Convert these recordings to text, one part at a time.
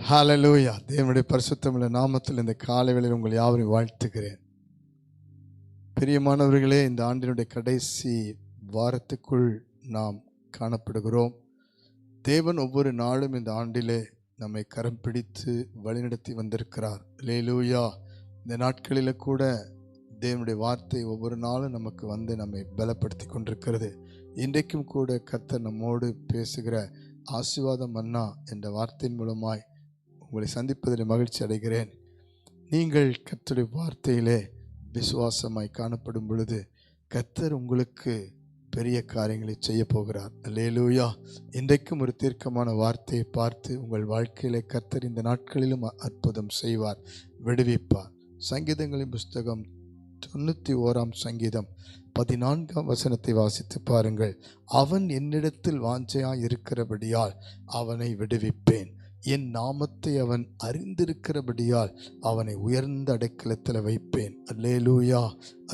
ஹalleluya. தேவனுடைய பரிசுத்தமுள்ள நாமத்தில் இந்த காலை வேளையில் உங்கள் யாவரையும் வாழ்த்துகிறேன். பிரியமானவர்களே, இந்த ஆண்டினுடைய கடைசி வாரத்துக்குள் நாம் காணப்படுகிறோம். தேவன் ஒவ்வொரு நாளும் இந்த ஆண்டிலே நம்மை கரம் பிடித்து வழிநடத்தி வந்திருக்கிறார். ஹalleluya. இந்த நாட்களில் கூட தேவனுடைய வார்த்தை ஒவ்வொரு நாளும் நமக்கு வந்து நம்மை பலப்படுத்தி கொண்டிருக்கிறது. இன்றைக்கும் கூட கர்த்தர் நம்மோடு பேசுகிற ஆசீர்வாதம் மன்னா என்ற வார்த்தையின் மூலமாய் உங்களை சந்திப்பதில் மகிழ்ச்சி அடைகிறேன். நீங்கள் கர்த்தருடைய வார்த்தையிலே விசுவாசமாய் காணப்படும் பொழுது கர்த்தர் உங்களுக்கு பெரிய காரியங்களை செய்ய போகிறார். அல்லேலூயா. இன்றைக்கும் ஒரு தீர்க்கமான வார்த்தையை பார்த்து உங்கள் வாழ்க்கையிலே கர்த்தர் இந்த நாட்களிலும் அற்புதம் செய்வார், விடுவிப்பார். சங்கீதங்களின் புஸ்தகம் 91 சங்கீதம் 14 வசனத்தை வாசித்து பாருங்கள். அவன் என்னிடத்தில் வாஞ்சையாய் இருக்கிறபடியால் அவனை விடுவிப்பேன், என் நாமத்தை அவன் அறிந்திருக்கிறபடியால் அவனை உயர்ந்த அடைக்கலத்தில் வைப்பேன். அல்லேலூயா,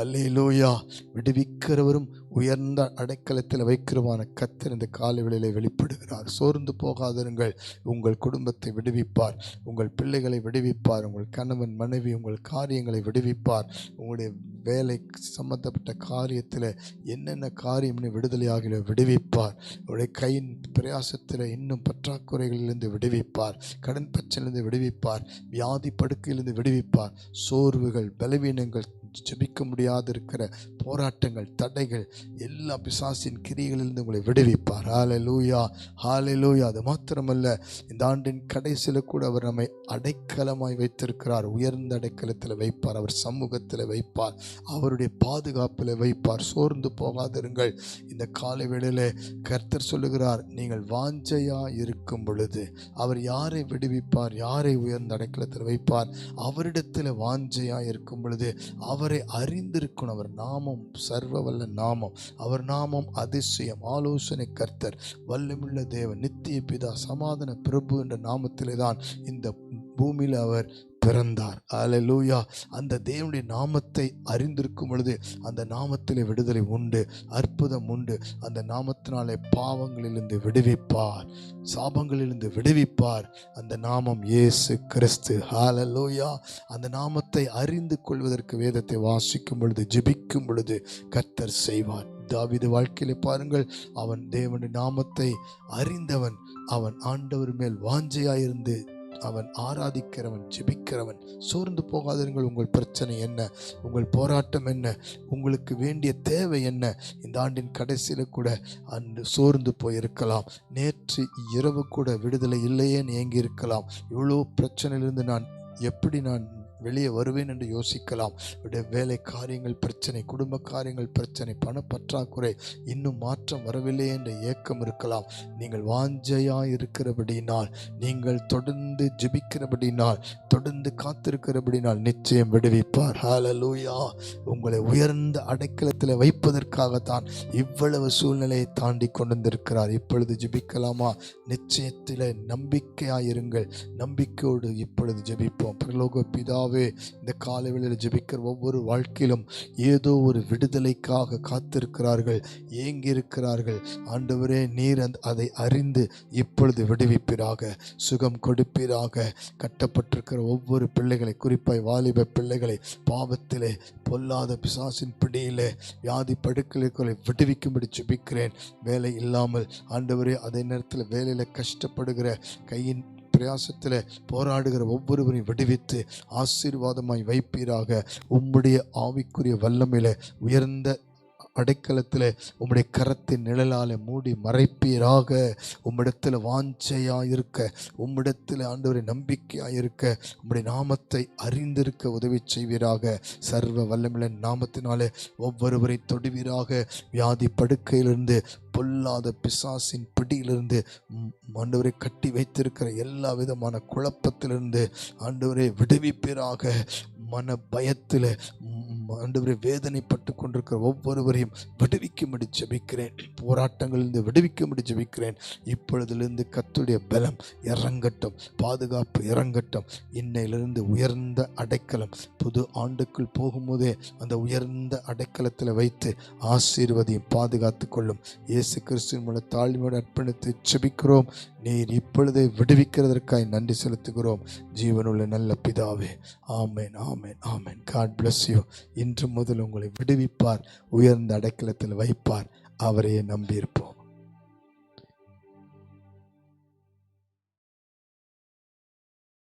அல்லேலூயா. விடுவிக்கிறவரும் உயர்ந்த அடைக்கலத்தில் வைக்கிறவான கர்த்தர் இந்த காலவெளியிலே வெளிப்படுகிறார். சோர்ந்து போகாதிருங்கள். உங்கள் குடும்பத்தை விடுவிப்பார், உங்கள் பிள்ளைகளை விடுவிப்பார், உங்கள் கணவன் மனைவி உங்கள் காரியங்களை விடுவிப்பார். உங்களுடைய வேலை சம்பந்தப்பட்ட காரியத்தில் என்னென்ன காரியம் விடுதலையாக விடுவிப்பார். உங்களுடைய கையின் பிரயாசத்தில் இன்னும் பற்றாக்குறைகளிலிருந்து விடுவிப்பார், கடன் பிரச்சனையிலிருந்து விடுவிப்பார், வியாதி படுக்கையிலிருந்து விடுவிப்பார். சோர்வுகள், பலவீனங்கள், ஜெபிக்க முடியாது இருக்கிற போராட்டங்கள், தடைகள், எல்லா பிசாசின் கிரிகளிலிருந்து உங்களை விடுவிப்பார். ஹalleluya, ஹalleluya. அது மாத்திரமல்ல, இந்த ஆண்டின் கடைசியில் கூட அவர் நம்மை அடைக்கலமாய் வைத்திருக்கிறார். உயர்ந்த அடைக்கலத்தில் வைப்பார், அவர் சமூகத்தில் வைப்பார், அவருடைய பாதுகாப்பில் வைப்பார். சோர்ந்து போகாதிருங்கள். இந்த காலை வேளையிலே கர்த்தர் சொல்லுகிறார், நீங்கள் வாஞ்சையா இருக்கும் பொழுது அவர் யாரை விடுவிப்பார், யாரை உயர்ந்த அடைக்கலத்தில் வைப்பார்? அவரிடத்தில் வாஞ்சையா இருக்கும் பொழுது அவரை அறிந்திருக்கணும். அவர் நாமம் சர்வ வல்ல நாமம், அவர் நாமம் அதிசயம், ஆலோசனை கர்த்தர், வல்லமுள்ள தேவன், நித்திய பிதா, சமாதான பிரபு என்ற நாமத்திலே தான் இந்த பூமியில் அவர் பிறந்தார். அல்லேலூயா. அந்த தேவனுடைய நாமத்தை அறிந்திருக்கும் பொழுது அந்த நாமத்திலே விடுதலை உண்டு, அற்புதம் உண்டு. அந்த நாமத்தினாலே பாவங்களிலிருந்து விடுவிப்பார், சாபங்களிலிருந்து விடுவிப்பார். அந்த நாமம் இயேசு கிறிஸ்து. ஹalleluya. அந்த நாமத்தை அறிந்து கொள்வதற்கு வேதத்தை வாசிக்கும் பொழுது, ஜெபிக்கும் பொழுது கர்த்தர் செய்வார். தாவீது வாழ்க்கையிலே பாருங்கள், அவன் தேவனுடைய நாமத்தை அறிந்தவன், அவன் ஆண்டவர் மேல் வாஞ்சையாயிருந்து அவன் ஆராதிக்கிறவன், ஜெபிக்கிறவன். சோர்ந்து போகாதீர்கள். உங்கள் பிரச்சனை என்ன, உங்கள் போராட்டம் என்ன, உங்களுக்கு வேண்டிய தேவை என்ன? இந்த ஆண்டின் கடைசியில் கூட அன்று சோர்ந்து போயிருக்கலாம். நேற்று இரவு கூட விடுதலை இல்லையேன்னு ஏங்கி இருக்கலாம். இவ்வளோ பிரச்சனையிலிருந்து எப்படி நான் வெளியே வருவேன் என்று யோசிக்கலாம். வேலை காரியங்கள் பிரச்சனை, குடும்ப காரியங்கள் பிரச்சனை, பணப்பற்றாக்குறை, இன்னும் மாற்றம் வரவில்லை என்ற ஏக்கம் இருக்கலாம். நீங்கள் வாஞ்சையாய் இருக்கிறபடினால், நீங்கள் தொடர்ந்து ஜெபிக்கிறபடினால், தொடர்ந்து காத்திருக்கிறபடினால் நிச்சயம் விடுவிப்பார். ஹalleluya. உங்களை உயர்ந்த அடைக்கலத்தில் வைப்பதற்காகத்தான் இவ்வளவு சூழ்நிலையை தாண்டி கொண்டு வந்திருக்கிறார். இப்பொழுது ஜெபிக்கலாமா? நிச்சயத்தில் நம்பிக்கையாயிருங்கள். நம்பிக்கையோடு இப்பொழுது ஜெபிப்போம். பரலோக பிதாவே, இந்த காலைவேளையில் ஜெபிக்கிற ஒவ்வொரு வாழ்க்கையிலும் ஏதோ ஒரு விடுதலைக்காக காத்திருக்கிறார்கள், ஏங்கி இருக்கிறார்கள். ஆண்டவரே, நீர் அதை அறிந்து இப்பொழுது விடுவிப்பீராக, சுகம் கொடுப்பீராக. கட்டப்பட்டிருக்கிற ஒவ்வொரு பிள்ளைகளை, குறிப்பாய் வாலிப பிள்ளைகளை, பாவத்திலே, பொல்லாத பிசாசின் பிடியிலே, வியாதி படுக்கைகளை விடுவிக்கும்படி ஜெபிக்கிறேன். வேலை இல்லாமல் ஆண்டவரே, அதே நேரத்தில் வேலையில் கஷ்டப்படுகிற, கையின் பிரயாசத்தில் போராடுகிற ஒவ்வொருவரையும் விடுவித்து ஆசீர்வாதமாய் வைப்பீராக. உம்முடைய ஆவிக்குரிய வல்லமையில உயர்ந்த அடைக்கலத்தில் உம்முடைய கரத்தின் நிழலால மூடி மறைப்பீராக. உம்மிடத்தில் வாஞ்சையாயிருக்க, உம்மிடத்தில் ஆண்டவரை நம்பிக்கையாயிருக்க, உம்முடைய நாமத்தை அறிந்திருக்க உதவி செய்வீராக. சர்வ வல்லமையுள்ள நாமத்தினாலே ஒவ்வொருவரை தொடுவீராக. வியாதி படுக்கையிலிருந்து, பொல்லாத பிசாசின் பிடியிலிருந்து, ஆண்டவரை கட்டி வைத்திருக்கிற எல்லா விதமான குழப்பத்திலிருந்து ஆண்டவரை விடுவிப்பீராக. மன பயத்தில், ஆண்டவரே வேதனைப்பட்டு கொண்டிருக்கிற ஒவ்வொருவரையும் விடுவிக்கும்படி ஜெபிக்கிறேன். போராட்டங்களிலிருந்து விடுவிக்கும்படி ஜெபிக்கிறேன். இப்பொழுதிலிருந்து கர்த்தருடைய பலம் இறங்கட்டும், பாதுகாப்பு இறங்கட்டும். இன்னையிலிருந்து உயர்ந்த அடைக்கலம், புது ஆண்டுக்குள் போகும்போதே அந்த உயர்ந்த அடைக்கலத்தில் வைத்து ஆசீர்வதியும், பாதுகாத்து கொள்ளும். இயேசு கிறிஸ்துவின் மூலம் தாழ்மையோடு அர்ப்பணித்து ஜெபிக்கிறோம். நீர் இப்பொழுதே விடுவிக்கிறதற்காய் நன்றி செலுத்துகிறோம். ஜீவனுள்ள நல்ல பிதாவே, ஆமென், ஆமென், ஆமென். God bless you. இன்று முதல் உங்களை விடுவிப்பார், உயர்ந்த அடைக்கலத்தில் வைப்பார். அவரையே நம்பியிருப்பார்.